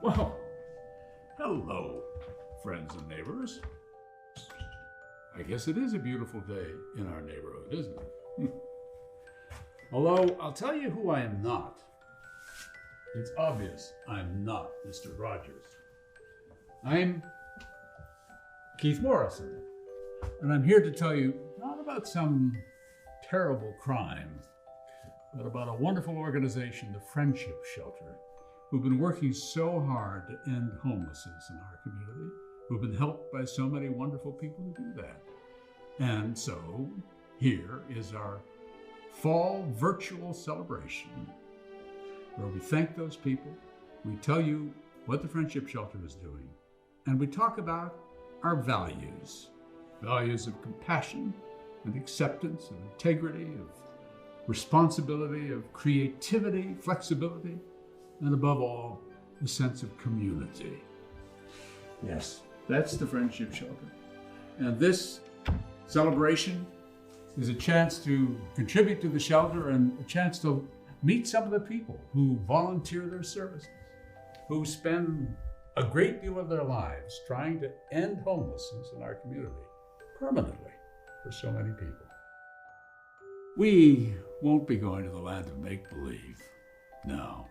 Well, hello, friends and neighbors. I guess it is a beautiful day in our neighborhood, isn't it? Although, I'll tell you who I am not. It's obvious I'm not Mr. Rogers. I'm Keith Morrison, and I'm here to tell you not about some terrible crime, but about a wonderful organization, the Friendship Shelter, who've been working so hard to end homelessness in our community, who've been helped by so many wonderful people to do that. And so here is our fall virtual celebration where we thank those people, we tell you what the Friendship Shelter is doing, and we talk about our values of compassion and acceptance, of integrity, of responsibility, of creativity, flexibility, and above all, a sense of community. Yes, that's the Friendship Shelter. And this celebration is a chance to contribute to the shelter and a chance to meet some of the people who volunteer their services, who spend a great deal of their lives trying to end homelessness in our community permanently for so many people. We won't be going to the land of make-believe. No,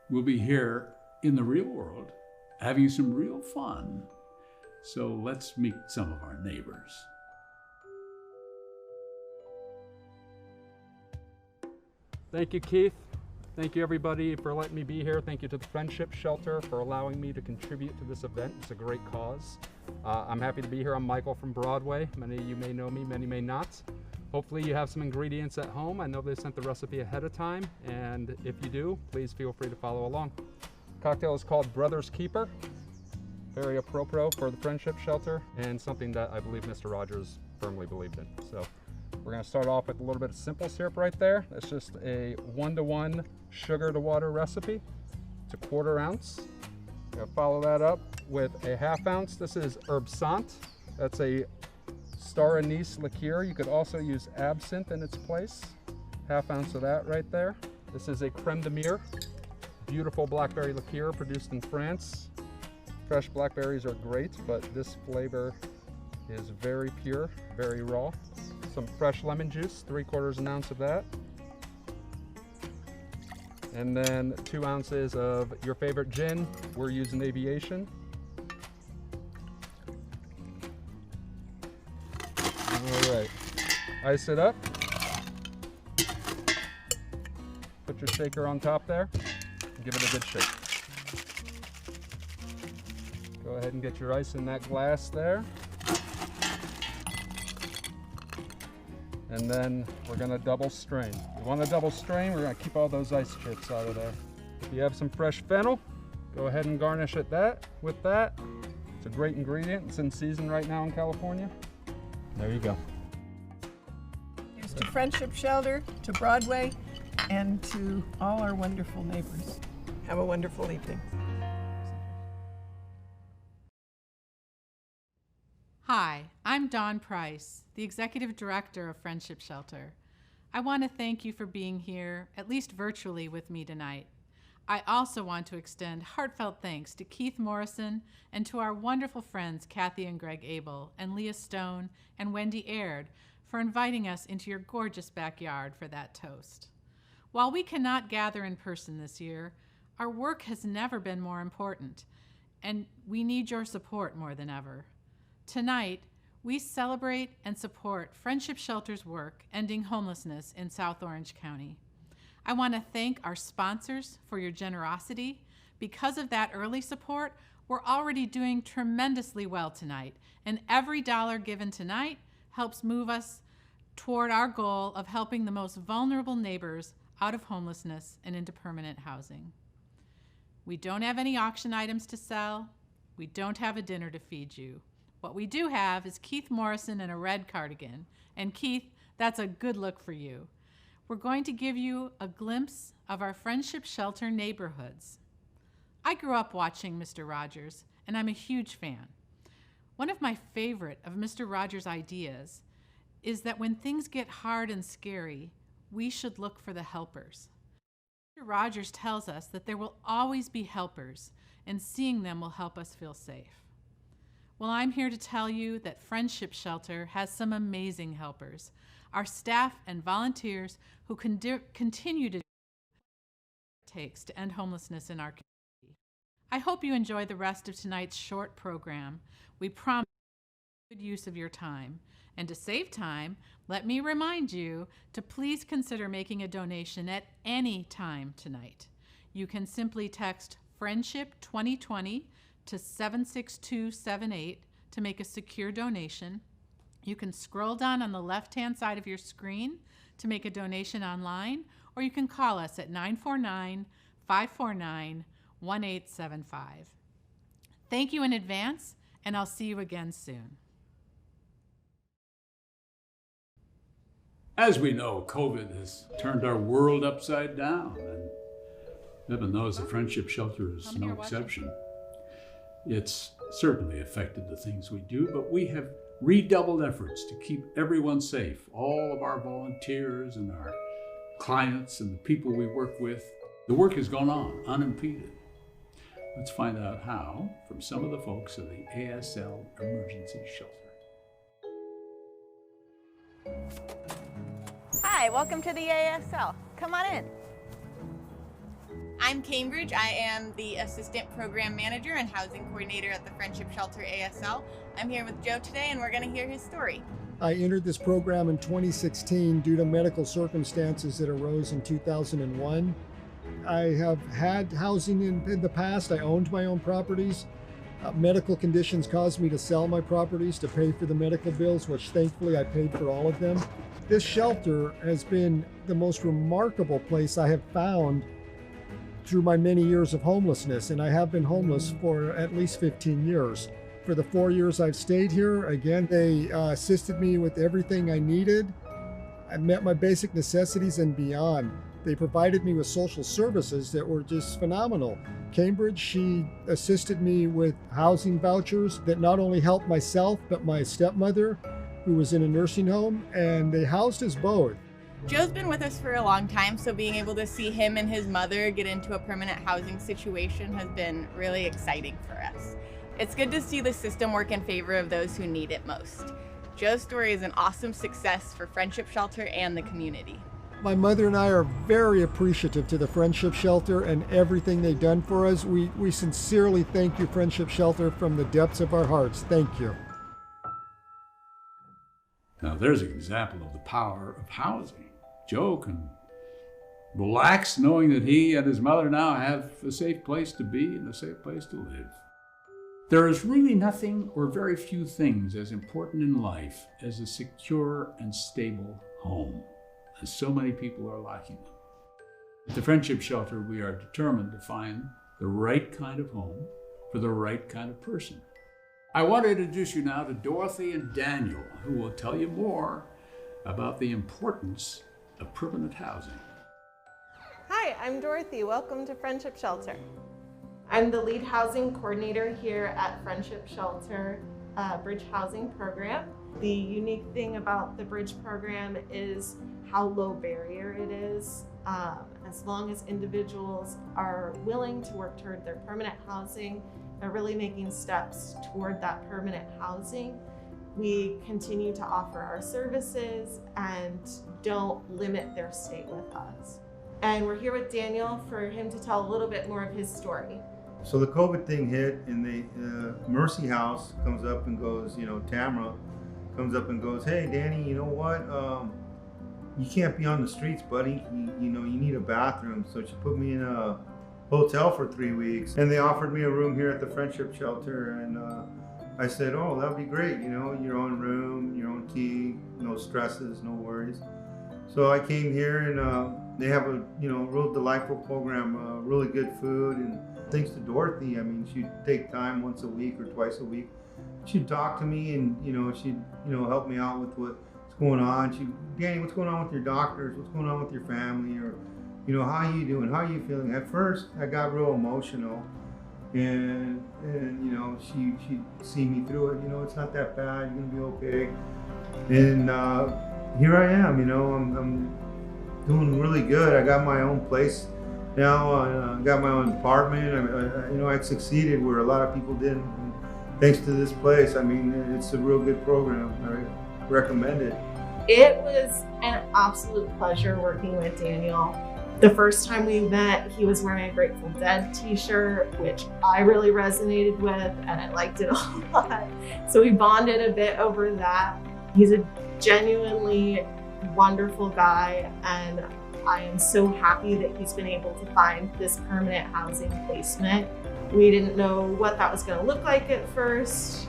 we'll be here in the real world, having some real fun. So let's meet some of our neighbors. Thank you, Keith. Thank you, everybody, for letting me be here. Thank you to the Friendship Shelter for allowing me to contribute to this event. It's a great cause. I'm happy to be here. I'm Michael from Broadway. Many of you may know me, many may not. Hopefully you have some ingredients at home. I know they sent the recipe ahead of time, and if you do, please feel free to follow along. The cocktail is called Brother's Keeper. Very appropriate for the Friendship Shelter, and something that I believe Mr. Rogers firmly believed in. So we're going to start off with a little bit of simple syrup right there. That's just a 1-to-1 sugar to water recipe. It's a 1/4 ounce. I'm going to follow that up with a 1/2 ounce. This is Herb Sant. That's a star anise liqueur. You could also use absinthe in its place. 1/2 ounce of that right there. This is a creme de mire. Beautiful blackberry liqueur produced in France. Fresh blackberries are great, but this flavor is very pure, very raw. Some fresh lemon juice, 3/4 ounce of that. And then 2 ounces of your favorite gin. We're using Aviation. All right, ice it up. Put your shaker on top there. And give it a good shake. Go ahead and get your ice in that glass there. And then we're gonna double strain. You wanna double strain, we're gonna keep all those ice chips out of there. If you have some fresh fennel, go ahead and garnish it with that. It's a great ingredient. It's in season right now in California. There you go. Here's to Friendship Shelter, to Broadway, and to all our wonderful neighbors. Have a wonderful evening. Hi, I'm Dawn Price, the Executive Director of Friendship Shelter. I want to thank you for being here, at least virtually, with me tonight. I also want to extend heartfelt thanks to Keith Morrison and to our wonderful friends Kathy and Greg Abel and Leah Stone and Wendy Aird for inviting us into your gorgeous backyard for that toast. While we cannot gather in person this year, our work has never been more important, and we need your support more than ever. Tonight, we celebrate and support Friendship Shelter's work ending homelessness in South Orange County. I want to thank our sponsors for your generosity. Because of that early support, we're already doing tremendously well tonight, and every dollar given tonight helps move us toward our goal of helping the most vulnerable neighbors out of homelessness and into permanent housing. We don't have any auction items to sell. We don't have a dinner to feed you. What we do have is Keith Morrison in a red cardigan. And Keith, that's a good look for you. We're going to give you a glimpse of our Friendship Shelter neighborhoods. I grew up watching Mr. Rogers, and I'm a huge fan. One of my favorite of Mr. Rogers' ideas is that when things get hard and scary, we should look for the helpers. Dr. Rogers tells us that there will always be helpers, and seeing them will help us feel safe. Well, I'm here to tell you that Friendship Shelter has some amazing helpers, our staff and volunteers who continue to do what it takes to end homelessness in our community. I hope you enjoy the rest of tonight's short program. We promise good use of your time. And to save time, let me remind you to please consider making a donation at any time tonight. You can simply text Friendship 2020 to 76278 to make a secure donation. You can scroll down on the left-hand side of your screen to make a donation online, or you can call us at 949-549-1875. Thank you in advance, and I'll see you again soon. As we know, COVID has turned our world upside down, and heaven knows the Friendship Shelter is no exception. It's certainly affected the things we do, but we have redoubled efforts to keep everyone safe, all of our volunteers and our clients and the people we work with. The work has gone on unimpeded. Let's find out how from some of the folks of the ASL Emergency Shelter. Hi, welcome to the ASL. Come on in. I'm Cambridge. I am the Assistant Program Manager and Housing Coordinator at the Friendship Shelter ASL. I'm here with Joe today and we're going to hear his story. I entered this program in 2016 due to medical circumstances that arose in 2001. I have had housing in the past. I owned my own properties. Medical conditions caused me to sell my properties to pay for the medical bills, which thankfully I paid for all of them. This shelter has been the most remarkable place I have found through my many years of homelessness, and I have been homeless for at least 15 years. For the 4 years I've stayed here, again, they assisted me with everything I needed. I met my basic necessities and beyond. They provided me with social services that were just phenomenal. Cambridge, she assisted me with housing vouchers that not only helped myself, but my stepmother, who was in a nursing home, and they housed us both. Joe's been with us for a long time, so being able to see him and his mother get into a permanent housing situation has been really exciting for us. It's good to see the system work in favor of those who need it most. Joe's story is an awesome success for Friendship Shelter and the community. My mother and I are very appreciative to the Friendship Shelter and everything they've done for us. We sincerely thank you, Friendship Shelter, from the depths of our hearts. Thank you. Now there's an example of the power of housing. Joe can relax knowing that he and his mother now have a safe place to be and a safe place to live. There is really nothing or very few things as important in life as a secure and stable home, as so many people are lacking them. At the Friendship Shelter, we are determined to find the right kind of home for the right kind of person. I want to introduce you now to Dorothy and Daniel, who will tell you more about the importance of permanent housing. Hi, I'm Dorothy. Welcome to Friendship Shelter. I'm the lead housing coordinator here at Friendship Shelter Bridge Housing Program. The unique thing about the Bridge program is how low barrier it is. As long as individuals are willing to work toward their permanent housing, they're really making steps toward that permanent housing. We continue to offer our services and don't limit their stay with us. And we're here with Daniel for him to tell a little bit more of his story. So the COVID thing hit, and the Mercy House comes up and goes, Tamara comes up and goes, hey, Danny, you know what? You can't be on the streets, buddy. You need a bathroom. So she put me in a hotel for 3 weeks, and they offered me a room here at the Friendship Shelter, and I said, oh, that'd be great, your own room, your own tea, no stresses, no worries. So I came here, and they have a real delightful program, really good food, and thanks to Dorothy, she'd take time once a week or twice a week. She'd talk to me, and she'd help me out with what's going on. Danny, what's going on with your doctors? What's going on with your family? Or how are you doing? How are you feeling? At first, I got real emotional, and she'd see me through it. It's not that bad. You're gonna be okay. And here I am. I'm doing really good. I got my own place Now I got my own apartment. I succeeded where a lot of people didn't. And thanks to this place, I mean, it's a real good program. I recommend it. It was an absolute pleasure working with Daniel. The first time we met, he was wearing a Grateful Dead t-shirt, which I really resonated with, and I liked it a lot. So we bonded a bit over that. He's a genuinely wonderful guy, and I am so happy that he's been able to find this permanent housing placement. We didn't know what that was going to look like at first,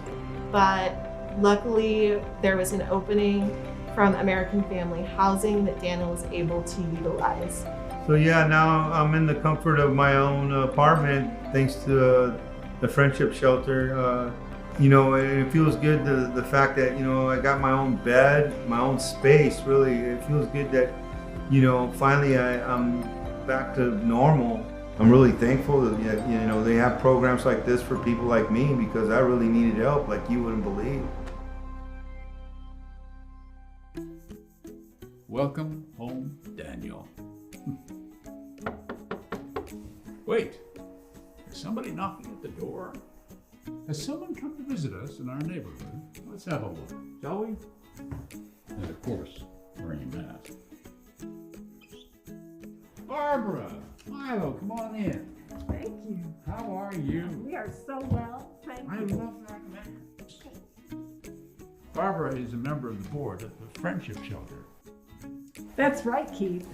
but luckily there was an opening from American Family Housing that Daniel was able to utilize. So yeah, now I'm in the comfort of my own apartment thanks to the Friendship Shelter. It feels good, the fact that, I got my own bed, my own space, really. It feels good that, finally I'm back to normal. I'm really thankful that, they have programs like this for people like me, because I really needed help like you wouldn't believe. Welcome home, Daniel. Wait, is somebody knocking at the door? Has someone come to visit us in our neighborhood? Let's have a look, shall we? And of course, wearing a mask. Barbara, Milo, come on in. Thank you. How are you? We are so well. Thank I you. love that mask. Barbara is a member of the board at the Friendship Shelter. That's right, Keith.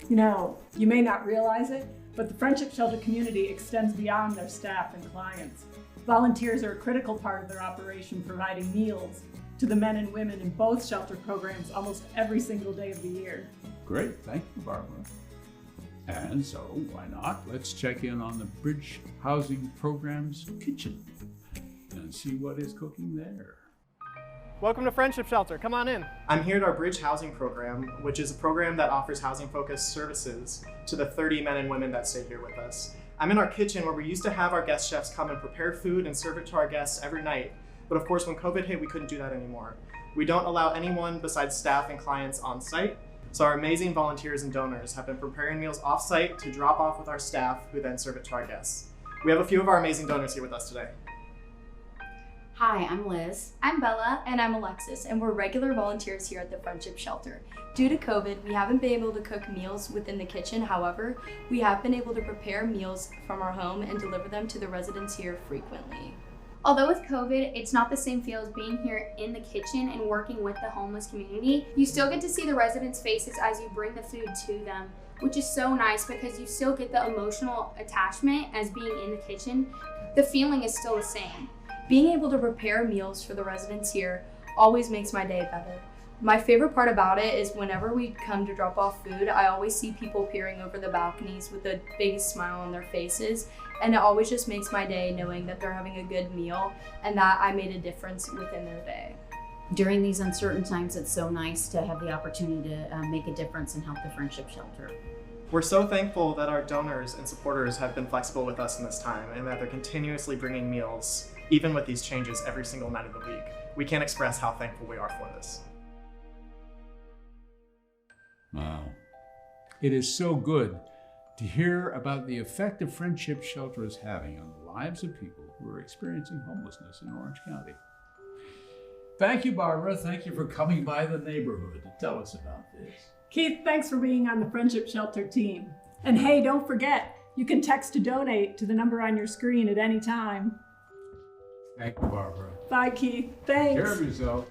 You may not realize it, but the Friendship Shelter community extends beyond their staff and clients. Volunteers are a critical part of their operation, providing meals to the men and women in both shelter programs almost every single day of the year. Great, thank you, Barbara. And so, why not? Let's check in on the Bridge Housing Program's kitchen and see what is cooking there. Welcome to Friendship Shelter, come on in. I'm here at our Bridge Housing Program, which is a program that offers housing-focused services to the 30 men and women that stay here with us. I'm in our kitchen where we used to have our guest chefs come and prepare food and serve it to our guests every night. But of course, when COVID hit, we couldn't do that anymore. We don't allow anyone besides staff and clients on site. So our amazing volunteers and donors have been preparing meals off-site to drop off with our staff, who then serve it to our guests. We have a few of our amazing donors here with us today. Hi, I'm Liz. I'm Bella. And I'm Alexis, and we're regular volunteers here at the Friendship Shelter. Due to COVID, we haven't been able to cook meals within the kitchen. However, we have been able to prepare meals from our home and deliver them to the residents here frequently. Although with COVID, it's not the same feel as being here in the kitchen and working with the homeless community. You still get to see the residents' faces as you bring the food to them, which is so nice because you still get the emotional attachment as being in the kitchen. The feeling is still the same. Being able to prepare meals for the residents here always makes my day better. My favorite part about it is whenever we come to drop off food, I always see people peering over the balconies with the biggest smile on their faces, and it always just makes my day knowing that they're having a good meal and that I made a difference within their day. During these uncertain times, it's so nice to have the opportunity to make a difference and help the Friendship Shelter. We're so thankful that our donors and supporters have been flexible with us in this time and that they're continuously bringing meals, even with these changes every single night of the week. We can't express how thankful we are for this. Wow. It is so good to hear about the effect the Friendship Shelter is having on the lives of people who are experiencing homelessness in Orange County. Thank you, Barbara. Thank you for coming by the neighborhood to tell us about this. Keith, thanks for being on the Friendship Shelter team. And hey, don't forget, you can text to donate to the number on your screen at any time. Thank you, Barbara. Bye, Keith. Thanks. Take care of yourself.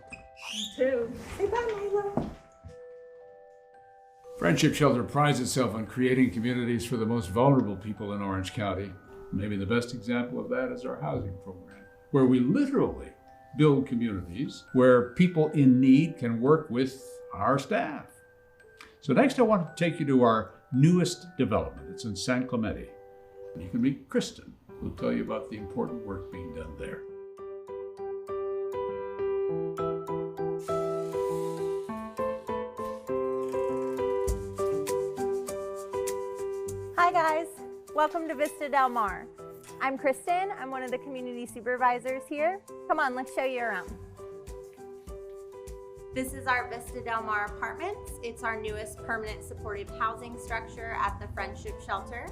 You too. Say bye, Milo. Friendship Shelter prides itself on creating communities for the most vulnerable people in Orange County. Maybe the best example of that is our housing program, where we literally build communities where people in need can work with our staff. So next I want to take you to our newest development. It's in San Clemente. You can meet Kristen, who'll tell you about the important work being done there. Hi guys, welcome to Vista Del Mar. I'm Kristen, I'm one of the community supervisors here. Come on, let's show you around. This is our Vista Del Mar Apartments. It's our newest permanent supportive housing structure at the Friendship Shelter.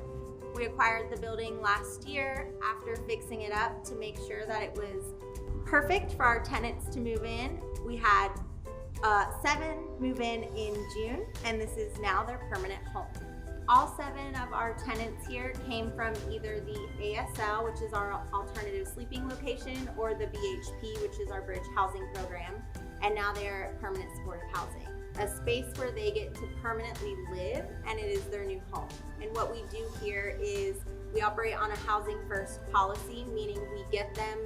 We acquired the building last year after fixing it up to make sure that it was perfect for our tenants to move in. We had 7 move in June, and this is now their permanent home. All 7 of our tenants here came from either the ASL, which is our alternative sleeping location, or the BHP, which is our bridge housing program, and now they are at permanent supportive housing, a space where they get to permanently live, and it is their new home. And what we do here is we operate on a housing first policy, meaning we get them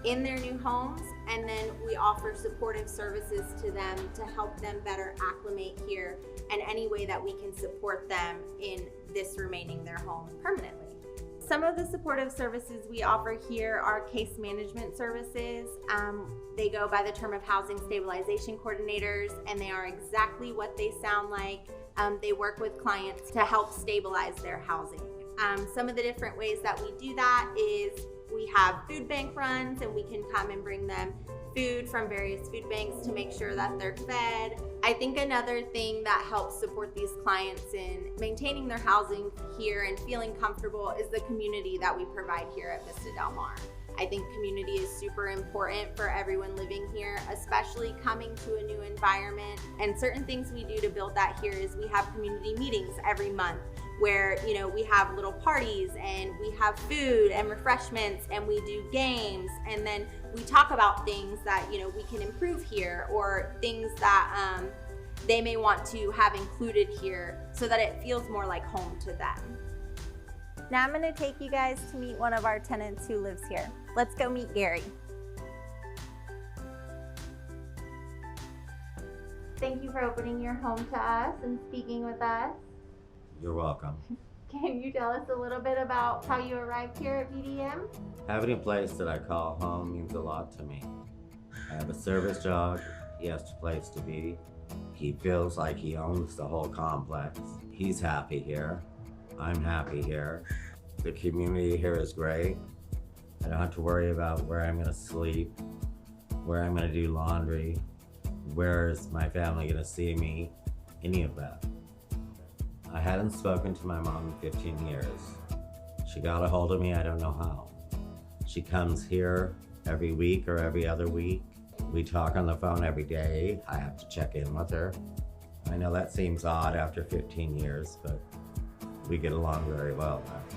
in their new homes, and then we offer supportive services to them to help them better acclimate here, and any way that we can support them in this remaining their home permanently. Some of the supportive services we offer here are case management services. They go by the term of housing stabilization coordinators, and they are exactly what they sound like. They work with clients to help stabilize their housing. Some of the different ways that we do that is we have food bank runs, and we can come and bring them food from various food banks to make sure that they're fed. I think another thing that helps support these clients in maintaining their housing here and feeling comfortable is the community that we provide here at Vista Del Mar. I think community is super important for everyone living here, especially coming to a new environment. And certain things we do to build that here is we have community meetings every month where, you know, we have little parties and we have food and refreshments and we do games, and then we talk about things that, you know, we can improve here, or things that they may want to have included here so that it feels more like home to them. Now I'm going to take you guys to meet one of our tenants who lives here. Let's go meet Gary. Thank you for opening your home to us and speaking with us. You're welcome. Can you tell us a little bit about how you arrived here at VDM? Having a place that I call home means a lot to me. I have a service dog. He has a place to be. He feels like he owns the whole complex. He's happy here. I'm happy here. The community here is great. I don't have to worry about where I'm gonna sleep, where I'm gonna do laundry, where is my family gonna see me, any of that. I hadn't spoken to my mom in 15 years. She got a hold of me, I don't know how. She comes here every week or every other week. We talk on the phone every day. I have to check in with her. I know that seems odd after 15 years, but we get along very well now.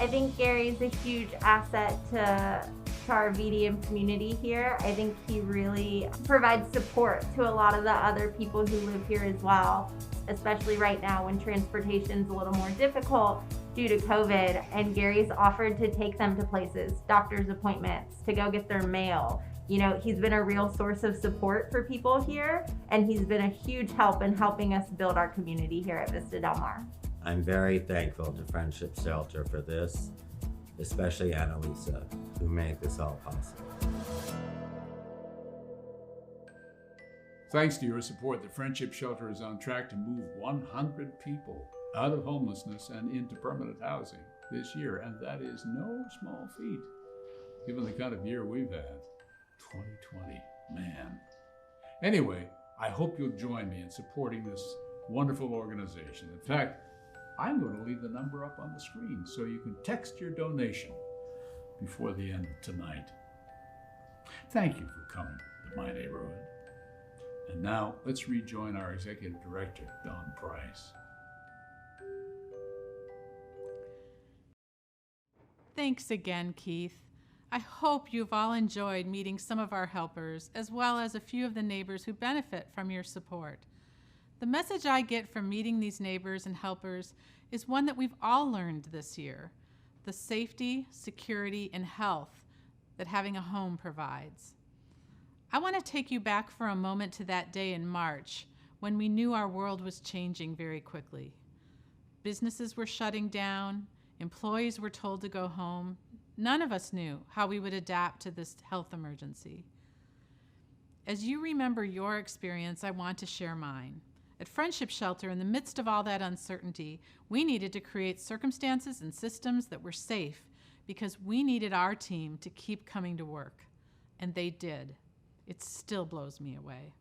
I think Gary's a huge asset to our VDM community here. I think he really provides support to a lot of the other people who live here as well, especially right now when transportation's a little more difficult due to COVID, and Gary's offered to take them to places, doctor's appointments, to go get their mail. You know, he's been a real source of support for people here, and he's been a huge help in helping us build our community here at Vista Del Mar. I'm very thankful to Friendship Shelter for this, especially Annalisa, who made this all possible. Thanks to your support, the Friendship Shelter is on track to move 100 people out of homelessness and into permanent housing this year, and that is no small feat, given the kind of year we've had. 2020, man. Anyway, I hope you'll join me in supporting this wonderful organization. In fact, I'm going to leave the number up on the screen so you can text your donation before the end of tonight. Thank you for coming to my neighborhood. And now let's rejoin our Executive Director, Don Price. Thanks again, Keith. I hope you've all enjoyed meeting some of our helpers, as well as a few of the neighbors who benefit from your support. The message I get from meeting these neighbors and helpers is one that we've all learned this year: the safety, security, and health that having a home provides. I want to take you back for a moment to that day in March when we knew our world was changing very quickly. Businesses were shutting down, employees were told to go home. None of us knew how we would adapt to this health emergency. As you remember your experience, I want to share mine. At Friendship Shelter, in the midst of all that uncertainty, we needed to create circumstances and systems that were safe because we needed our team to keep coming to work. And they did. It still blows me away.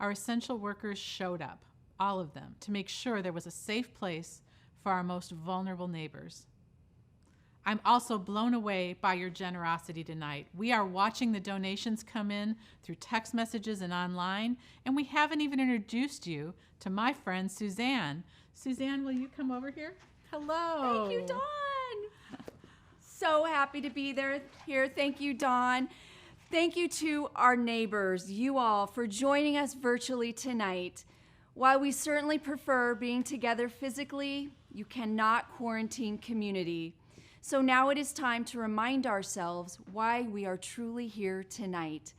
our essential workers showed up, all of them, to make sure there was a safe place for our most vulnerable neighbors. I'm also blown away by your generosity tonight. We are watching the donations come in through text messages and online, and we haven't even introduced you to my friend Suzanne. Suzanne, will you come over here? Hello. Thank you, Dawn. So happy to be here. Thank you, Dawn. Thank you to our neighbors, you all, for joining us virtually tonight. While we certainly prefer being together physically, you cannot quarantine community. So now it is time to remind ourselves why we are truly here tonight.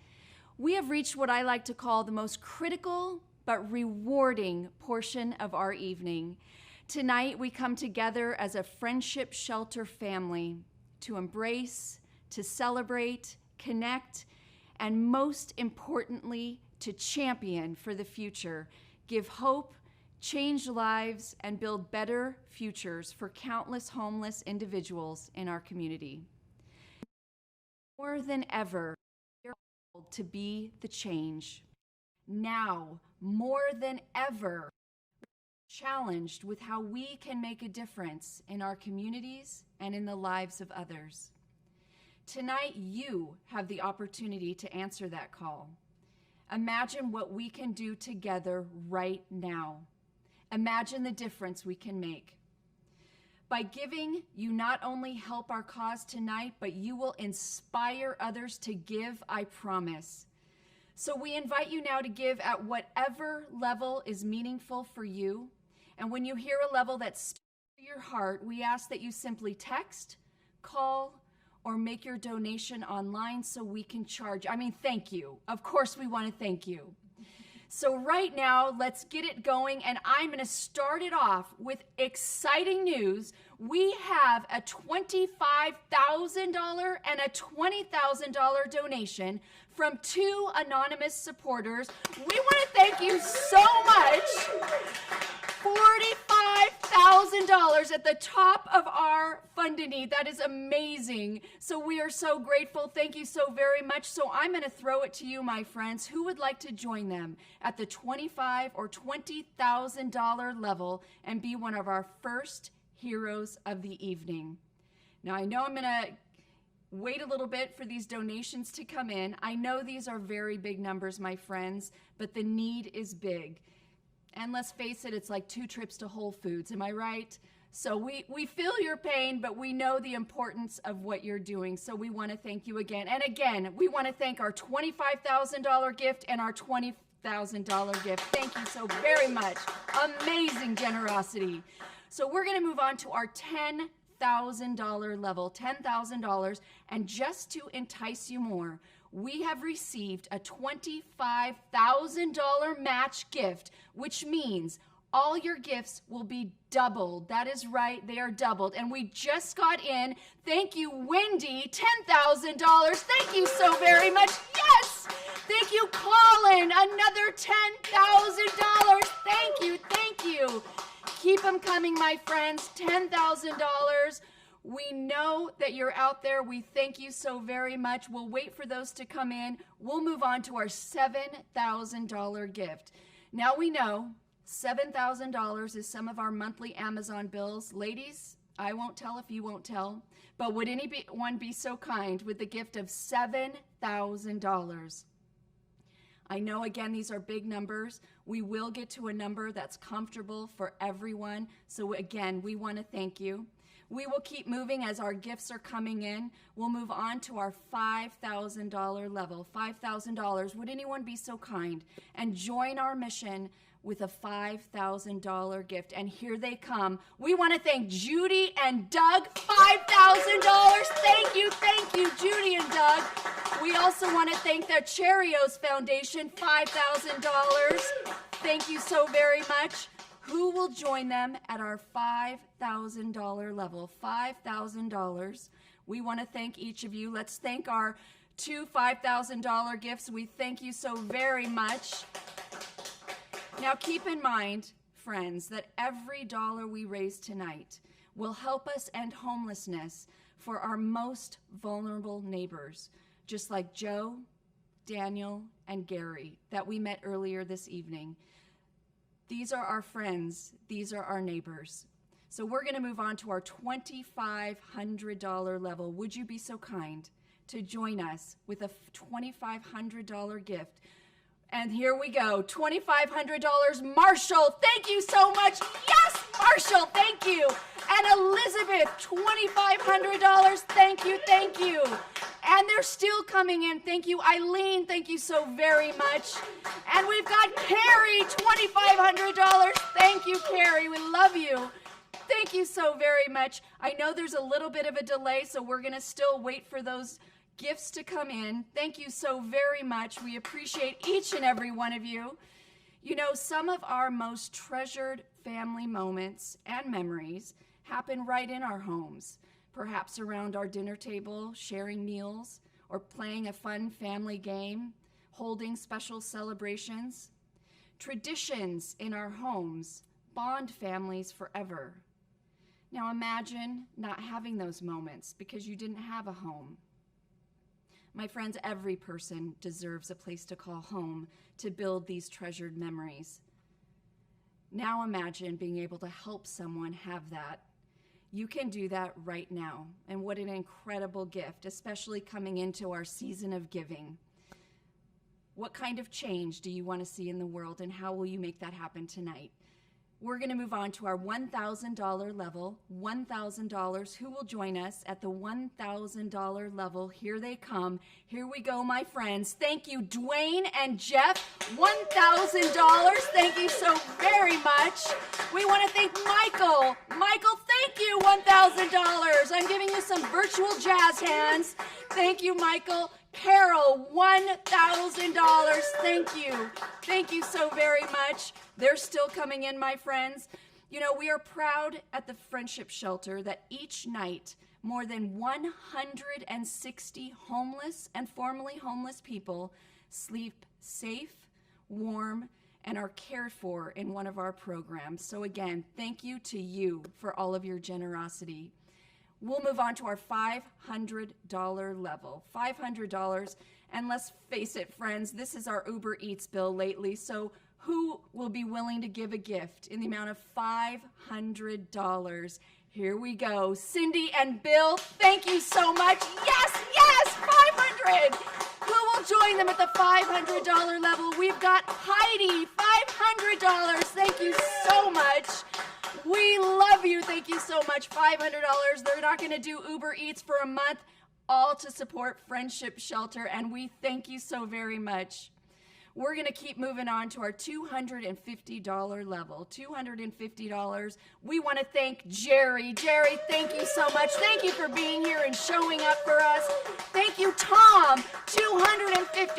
We have reached what I like to call the most critical but rewarding portion of our evening. Tonight we come together as a Friendship Shelter family to embrace, to celebrate, connect, and most importantly, to champion for the future, give hope, change lives, and build better futures for countless homeless individuals in our community. More than ever, we are called to be the change. Now, more than ever, we are challenged with how we can make a difference in our communities and in the lives of others. Tonight, you have the opportunity to answer that call. Imagine what we can do together right now. Imagine the difference we can make. By giving, you not only help our cause tonight, but you will inspire others to give, I promise. So we invite you now to give at whatever level is meaningful for you. And when you hear a level that stirs your heart, we ask that you simply text, call, or make your donation online so we can charge. Thank you. Of course we want to thank you. So right now, let's get it going, and I'm going to start it off with exciting news. We have a $25,000 and a $20,000 donation from 2 anonymous supporters. We want to thank you so much. $45,000 at the top of our funding need. That is amazing. So we are so grateful. Thank you so very much. So I'm going to throw it to you, my friends. Who would like to join them at the $25,000 or $20,000 level and be one of our first heroes of the evening? Now, I know I'm going to wait a little bit for these donations to come in. I know these are very big numbers, my friends, but the need is big. And let's face it, it's like 2 trips to Whole Foods, am I right? So we feel your pain, but we know the importance of what you're doing. So we want to thank you again. And again, we want to thank our $25,000 gift and our $20,000 gift. Thank you so very much. Amazing generosity. So we're going to move on to our $10,000 level, $10,000. And just to entice you more, we have received a $25,000 match gift, which means all your gifts will be doubled. That is right, they are doubled. And we just got in, thank you, Wendy, $10,000. Thank you so very much. Yes! Thank you, Colin, another $10,000. Thank you. Keep them coming, my friends, $10,000. We know that you're out there. We thank you so very much. We'll wait for those to come in. We'll move on to our $7,000 gift. Now we know $7,000 is some of our monthly Amazon bills. Ladies, I won't tell if you won't tell, but would anyone be so kind with the gift of $7,000? I know, again, these are big numbers. We will get to a number that's comfortable for everyone. So again, we want to thank you. We will keep moving as our gifts are coming in. We'll move on to our $5,000 level. $5,000. Would anyone be so kind and join our mission with a $5,000 gift? And here they come. We want to thank Judy and Doug. $5,000. Thank you, Judy and Doug. We also want to thank the Cheerios Foundation. $5,000. Thank you so very much. Who will join them at our $5,000 level? $5,000. We want to thank each of you. Let's thank our 2 $5,000 gifts. We thank you so very much. Now keep in mind, friends, that every dollar we raise tonight will help us end homelessness for our most vulnerable neighbors, just like Joe, Daniel, and Gary that we met earlier this evening. These are our friends. These are our neighbors. So we're going to move on to our $2,500 level. Would you be so kind to join us with a $2,500 gift? And here we go, $2,500. Marshall, thank you so much. Yes, Marshall, thank you. And Elizabeth, $2,500. Thank you, thank you. And they're still coming in. Thank you, Eileen. Thank you so very much. And we've got Carrie, $2,500. Thank you, Carrie. We love you. Thank you so very much. I know there's a little bit of a delay, so we're going to still wait for those gifts to come in. Thank you so very much. We appreciate each and every one of you. You know, some of our most treasured family moments and memories happen right in our homes, perhaps around our dinner table, sharing meals, or playing a fun family game, holding special celebrations. Traditions in our homes bond families forever. Now imagine not having those moments because you didn't have a home. My friends, every person deserves a place to call home to build these treasured memories. Now imagine being able to help someone have that. You can do that right now. And what an incredible gift, especially coming into our season of giving. What kind of change do you want to see in the world, and how will you make that happen tonight? We're going to move on to our $1,000 level. $1,000. Who will join us at the $1,000 level? Here they come. Here we go, my friends. Thank you, Dwayne and Jeff. $1,000. Thank you so very much. We want to thank Michael. Michael, thank you, $1,000. I'm giving you some virtual jazz hands. Thank you, Michael. Carol, $1,000. Thank you. Thank you so very much. They're still coming in, my friends. You know, we are proud at the Friendship Shelter that each night more than 160 homeless and formerly homeless people sleep safe, warm, and are cared for in one of our programs. So again, thank you to you for all of your generosity. We'll move on to our $500 level. $500, and let's face it, friends, this is our Uber Eats bill lately, so who will be willing to give a gift in the amount of $500? Here we go. Cindy and Bill, thank you so much. Yes, yes, 500. Who will join them at the $500 level? We've got Heidi, $500. Thank you so much. We love you. Thank you so much. $500. They're not going to do Uber Eats for a month, all to support Friendship Shelter, and we thank you so very much. We're going to keep moving on to our $250 level. $250. We want to thank Jerry. Jerry, thank you so much. Thank you for being here and showing up for us. Thank you, Tom. $250. Thank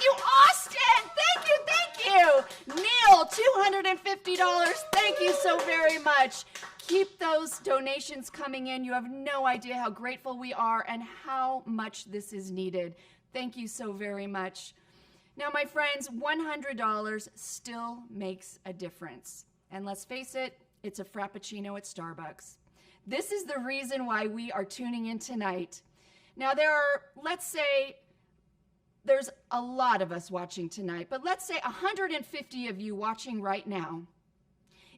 you, Austin. Thank you, thank you. Neil, $250. Thank you so very much. Keep those donations coming in. You have no idea how grateful we are and how much this is needed. Thank you so very much. Now, my friends, $100 still makes a difference. And let's face it, it's a Frappuccino at Starbucks. This is the reason why we are tuning in tonight. Now, let's say there's a lot of us watching tonight, but let's say 150 of you watching right now.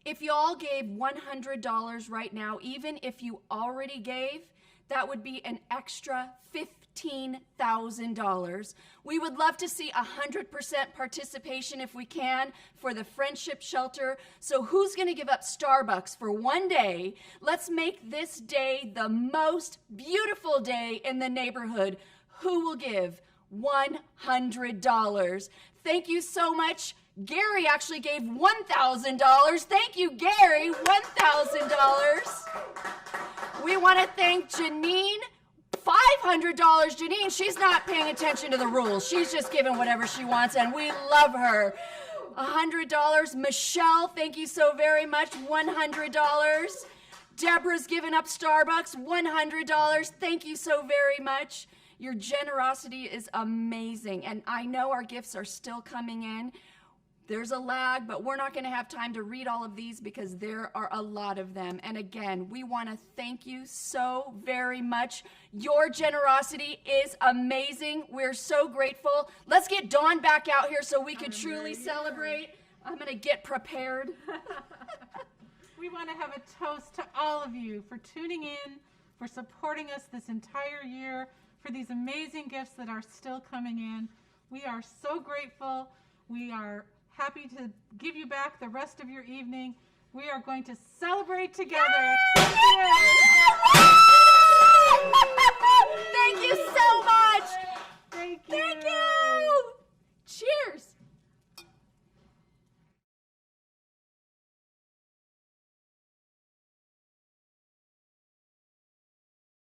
If you all gave $100 right now, even if you already gave, that would be an extra $15,000. We would love to see 100% participation if we can for the Friendship Shelter. So who's going to give up Starbucks for one day? Let's make this day the most beautiful day in the neighborhood. Who will give $100? Thank you so much. Gary actually gave $1,000. Thank you, Gary, $1,000. We want to thank Janine, $500. Janine, she's not paying attention to the rules. She's just giving whatever she wants, and we love her. $100. Michelle, thank you so very much, $100. Deborah's given up Starbucks, $100. Thank you so very much. Your generosity is amazing, and I know our gifts are still coming in. There's a lag, but we're not going to have time to read all of these because there are a lot of them. And again, we want to thank you so very much. Your generosity is amazing. We're so grateful. Let's get Dawn back out here so we could truly celebrate. I'm going to get prepared. We want to have a toast to all of you for tuning in, for supporting us this entire year, for these amazing gifts that are still coming in. We are so grateful. We are happy to give you back the rest of your evening. We are going to celebrate together. Thank you. Thank you so much.